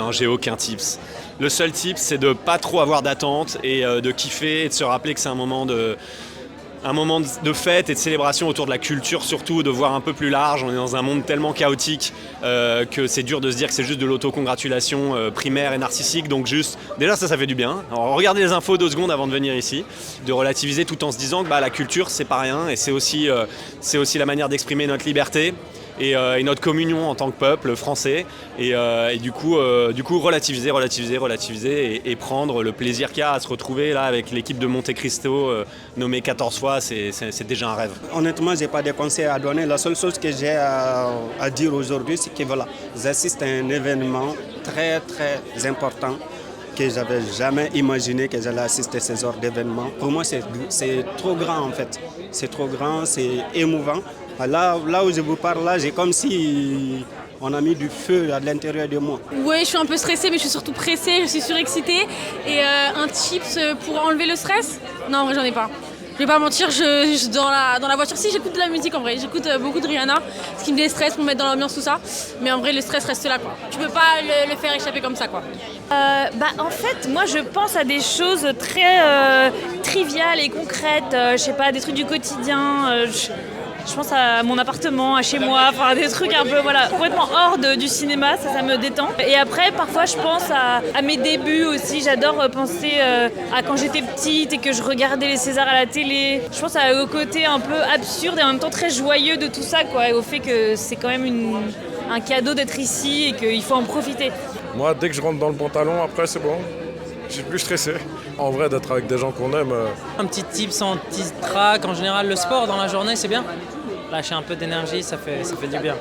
Non, j'ai aucun tips. Le seul tip, c'est de pas trop avoir d'attente et de kiffer et de se rappeler que c'est un moment de fête et de célébration autour de la culture, surtout de voir un peu plus large. On est dans un monde tellement chaotique que c'est dur de se dire que c'est juste de l'autocongratulation primaire et narcissique. Donc juste, déjà ça fait du bien. Alors regardez les infos 2 secondes avant de venir ici, de relativiser tout en se disant que la culture c'est pas rien et c'est aussi la manière d'exprimer notre liberté. Et notre communion en tant que peuple français et du coup relativiser et prendre le plaisir qu'il y a à se retrouver là avec l'équipe de Monte Cristo nommée 14 fois, c'est déjà un rêve. Honnêtement, je n'ai pas de conseils à donner. La seule chose que j'ai à dire aujourd'hui, c'est que j'assiste à un événement très très important que je n'avais jamais imaginé que j'allais assister à ce genre d'événement. Pour moi, c'est trop grand en fait. C'est trop grand, c'est émouvant. Là où je vous parle, là, j'ai comme si on a mis du feu à l'intérieur de moi. Oui, je suis un peu stressée, mais je suis surtout pressée, je suis surexcitée. Et un tips pour enlever le stress? Non, en vrai, j'en ai pas. Je vais pas mentir, dans la voiture, si j'écoute de la musique en vrai, j'écoute beaucoup de Rihanna, ce qui me déstresse pour me mettre dans l'ambiance, tout ça. Mais en vrai, le stress reste là, quoi. Tu peux pas le faire échapper comme ça, quoi. En fait, moi je pense à des choses très triviales et concrètes, je sais pas, des trucs du quotidien. Je pense à mon appartement, à chez moi, enfin des trucs un peu complètement hors du cinéma, ça me détend. Et après, parfois je pense à mes débuts aussi, j'adore penser à quand j'étais petite et que je regardais les Césars à la télé. Je pense au côté un peu absurde et en même temps très joyeux de tout ça, quoi, et au fait que c'est quand même un cadeau d'être ici et qu'il faut en profiter. Moi, dès que je rentre dans le pantalon, après c'est bon, je suis plus stressé. En vrai, d'être avec des gens qu'on aime. Un petit tips anti-trac, en général le sport dans la journée c'est bien. Lâcher un peu d'énergie, ça fait du bien.